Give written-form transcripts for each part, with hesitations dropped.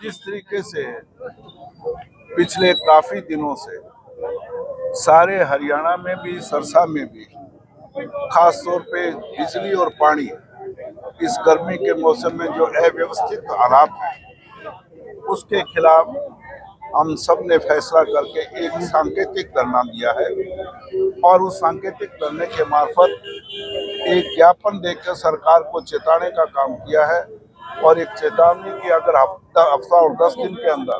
जिस तरीके से पिछले काफी दिनों से सारे हरियाणा में भी सरसा में भी खास तौर पे बिजली और पानी इस गर्मी के मौसम में जो अव्यवस्थित हालात हैं उसके खिलाफ हम सब ने फैसला करके एक सांकेतिक धरना दिया है और उस सांकेतिक धरने के मार्फत एक ज्ञापन देकर सरकार को चेताने का काम किया है और एक चेतावनी की अगर हफ्ता और 10 दिन के अंदर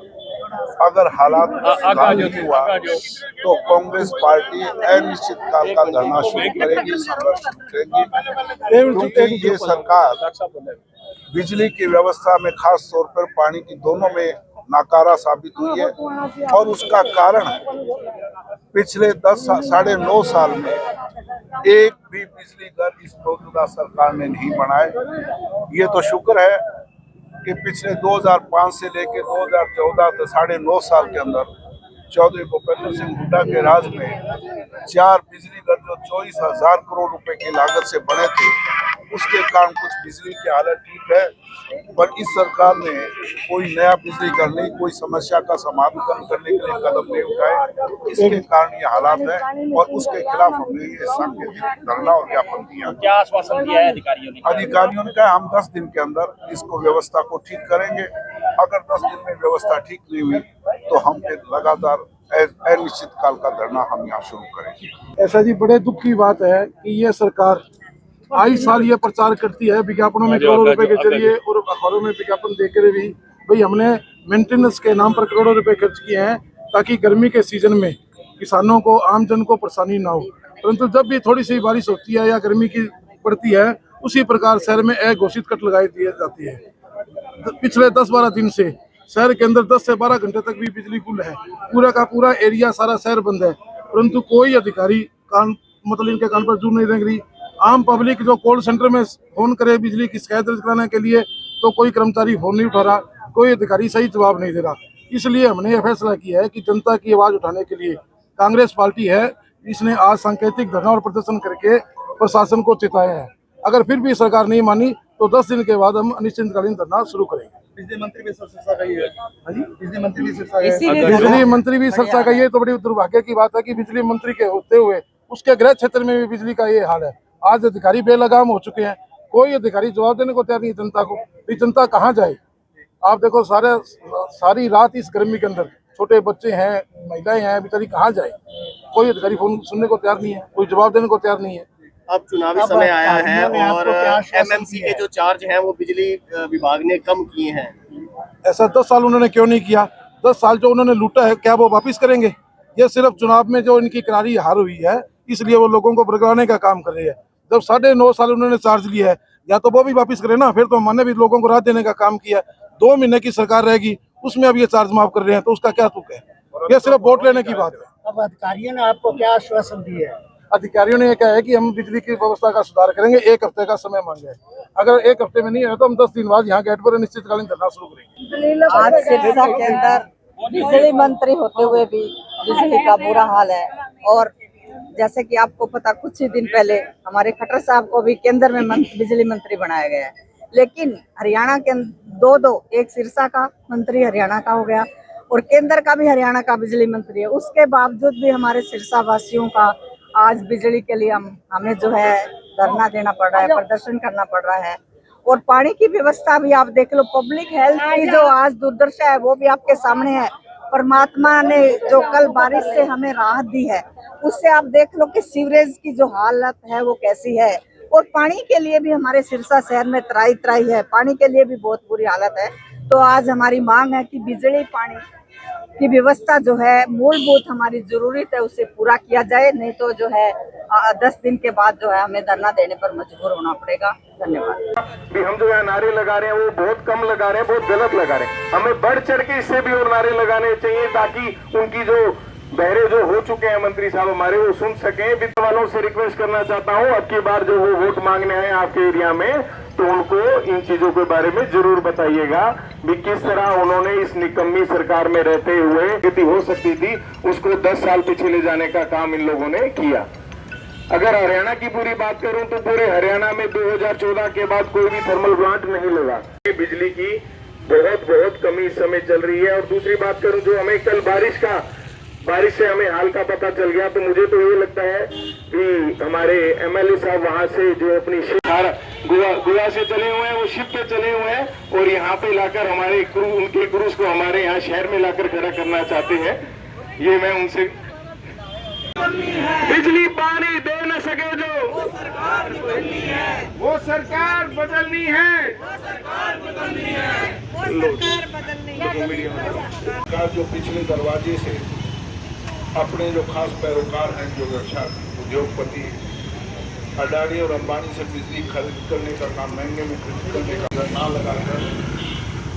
अगर हालात सुधार नहीं हुआ तो कांग्रेस पार्टी अनिश्चित काल का धरना शुरू करेगी, संघर्ष शुरू करेगी, क्योंकि ये सरकार बिजली की व्यवस्था में खास तौर पर पानी की दोनों में नाकारा साबित हुई है और उसका कारण पिछले 9.5 साल में एक भी बिजली घर इस मौजूदा सरकार ने नहीं बनाए। ये तो शुक्र है कि पिछले 2005 से लेकर 2014 तक 9.5 साल के अंदर चौधरी भूपेंद्र सिंह हुड्डा के राज में 4 बिजली घर जो 24,000 करोड़ रुपए की लागत से बने थे उसके कारण कुछ बिजली की हालत ठीक है, पर इस सरकार ने कोई नया बिजली घर नहीं, कोई समस्या का समाधान करने के लिए कदम नहीं उठाए। इसके कारण ये हालात है और उसके खिलाफ हमने ये सांकेतिक धरना और ज्ञापन दिया। क्या आश्वासन दिया है अधिकारियों ने? अधिकारियों ने कहा हम 10 दिन के अंदर इसको व्यवस्था को ठीक करेंगे। अगर 10 दिन में व्यवस्था ठीक नहीं हुई तो हम फिर लगातार अनिश्चित काल का धरना हम यहाँ शुरू करेंगे। ऐसा जी बड़े दुख की बात है कि ये सरकार आई साल ये प्रचार करती है विज्ञापनों में करोड़ों रुपए के जरिए और अखबारों में विज्ञापन देकर भी भाई हमने मेंटेनेंस के नाम पर करोड़ों रुपए खर्च किए हैं ताकि गर्मी के सीजन में किसानों को आमजन को परेशानी ना हो, परंतु जब भी थोड़ी सी बारिश होती है या गर्मी की पड़ती है उसी प्रकार शहर में अघोषित कट लगाई दी जाती है। पिछले 10-12 दिन से शहर के अंदर 10 से 12 घंटे तक भी बिजली गुल है, पूरा का पूरा एरिया सारा शहर बंद है, परंतु कोई अधिकारी मतलब इनके कान पर जू नहीं रेंग रही। आम पब्लिक जो कॉल सेंटर में फोन करे बिजली की शिकायत दर्ज कराने के लिए तो कोई कर्मचारी फोन नहीं उठा रहा, कोई अधिकारी सही जवाब नहीं दे रहा। इसलिए हमने यह फैसला किया है कि जनता की आवाज उठाने के लिए कांग्रेस पार्टी है, इसने आज सांकेतिक धरना और प्रदर्शन करके प्रशासन को चेताया है। अगर फिर भी सरकार नहीं मानी तो 10 दिन के बाद हम अनिश्चितकालीन धरना शुरू करेंगे। बिजली मंत्री भी सिरसा गई है। बिजली मंत्री भी सिरसा गई है तो बड़ी दुर्भाग्य की बात है कि बिजली मंत्री के होते हुए उसके गृह क्षेत्र में भी बिजली का ये हाल है। आज अधिकारी बेलगाम हो चुके हैं, कोई अधिकारी जवाब देने को तैयार नहीं जनता को। ये जनता कहाँ जाए? आप देखो सारी रात इस गर्मी के अंदर छोटे बच्चे हैं, महिलाएं हैं, बेचारी कहाँ जाए? कोई अधिकारी फोन सुनने को तैयार नहीं है, कोई जवाब देने को तैयार नहीं है। अब चुनावी समय आया है और एमएमसी के जो चार्ज हैं वो बिजली विभाग ने कम किए हैं। ऐसा 10 साल उन्होंने क्यों नहीं किया? 10 साल जो उन्होंने लूटा है क्या वो वापिस करेंगे? ये सिर्फ चुनाव में जो इनकी करारी हार हुई है इसलिए वो लोगों को भड़काने का काम कर रही है। जब 9.5 साल उन्होंने चार्ज लिया है या तो वो भी वापिस करे ना, फिर तो हमने भी लोगों को राहत देने का काम किया। 2 महीने की सरकार रहेगी उसमें अब ये चार्ज माफ कर रहे हैं तो उसका क्या तुक है? ये सिर्फ वोट लेने की बात है। अब अधिकारियों ने आपको क्या आश्वासन दिया है? अधिकारियों ने कहा है कि हम बिजली की व्यवस्था का सुधार करेंगे, 1 हफ्ते का समय मांगे है। अगर 1 हफ्ते में नहीं है तो हम 10 दिन बाद यहाँ गेट पर अनिश्चितकालीन धरना शुरू करेंगे। आज सिरसा के अंदर बिजली मंत्री होते हुए भी बिजली का बुरा हाल है और जैसे कि आपको पता कुछ ही दिन पहले हमारे खट्टर साहब को भी केंद्र में बिजली मंत्री बनाया गया है, लेकिन हरियाणा के दो एक सिरसा का मंत्री हरियाणा का हो गया और केंद्र का भी हरियाणा का बिजली मंत्री है। उसके बावजूद भी हमारे सिरसा वासियों का आज बिजली के लिए हमें जो है धरना देना पड़ रहा है, प्रदर्शन करना पड़ रहा है। और पानी की व्यवस्था भी आप देख लो, पब्लिक हेल्थ की जो आज दुर्दशा है वो भी आपके सामने है। परमात्मा ने जो कल बारिश से हमें राहत दी है उससे आप देख लो कि सीवरेज की जो हालत है वो कैसी है। और पानी के लिए भी हमारे सिरसा शहर में त्राई है, पानी के लिए भी बहुत बुरी हालत है। तो आज हमारी मांग है कि बिजली पानी की व्यवस्था जो है मूलभूत हमारी जरूरत है उसे पूरा किया जाए, नहीं तो जो है 10 दिन के बाद जो है हमें धरना देने पर मजबूर होना पड़ेगा। धन्यवाद। हम जो है नारे लगा रहे हैं वो बहुत कम लगा रहे हैं, बहुत गलत लगा रहे हैं। हमें बढ़ चढ़ के इससे भी और नारे लगाने चाहिए ताकि उनकी जो बहरे जो हो चुके हैं मंत्री साहब हमारे वो सुन सकें। वित्त वालों से रिक्वेस्ट करना चाहता हूँ अब की बार जो वो वोट मांगने आए आपके एरिया में तो उनको इन चीजों के बारे में जरूर बताइएगा भी किस तरह उन्होंने इस निकम्मी सरकार में रहते हुए स्थिति हो सकती थी उसको 10 साल पीछे ले जाने का काम इन लोगों ने किया। अगर हरियाणा की पूरी बात करूं तो पूरे हरियाणा में 2014 के बाद कोई भी थर्मल प्लांट नहीं लगा। बिजली की बहुत कमी इस समय चल रही है। और दूसरी बात करूं जो हमें कल बारिश से हमें हाल का पता चल गया, तो मुझे तो ये लगता है कि हमारे एमएलए साहब वहां से जो अपनी गोवा से चले हुए हैं वो शिप पे चले हुए हैं और यहाँ पे लाकर हमारे उनके क्रूज को हमारे यहाँ शहर में लाकर खड़ा करना चाहते हैं। ये मैं उनसे बिजली पानी दे न सके जो वो सरकार बदलनी है, वो सरकार बदलनी है, का जो पिछले दरवाजे से अपने जो खास पैरोकार हैं, जो रक्षा उद्योगपति अडानी और अंबानी से बिजली खरीद करने का काम, महंगे में खरीद करने का ना लगाकर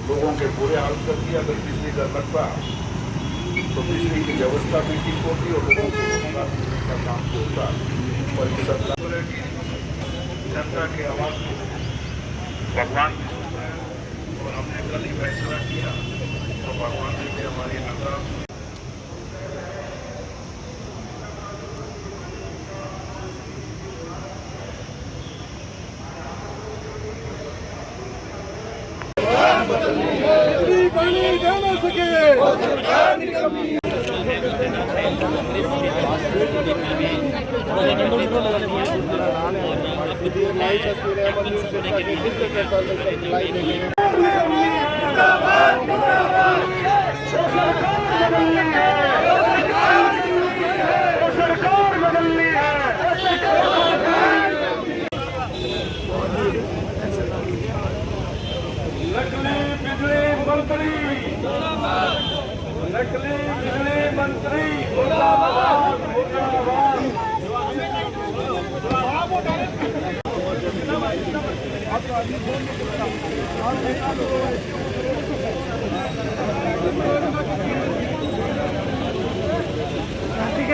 लोगों के बुरे हाल कर दिया। अगर बिजली का लगता तो बिजली की व्यवस्था भी ठीक होती और लोगों को रोजगार देने का काम होता। और ये सरकार जनता की आवाज को भगवान भी सुन रहे हैं और हमने कल ही फैसला किया तो भगवान जी ने हमारी नजर सरकार बदलनी है। नकली बिजली मंत्री मुर्दाबाद, मुर्दाबाद। ठीक है।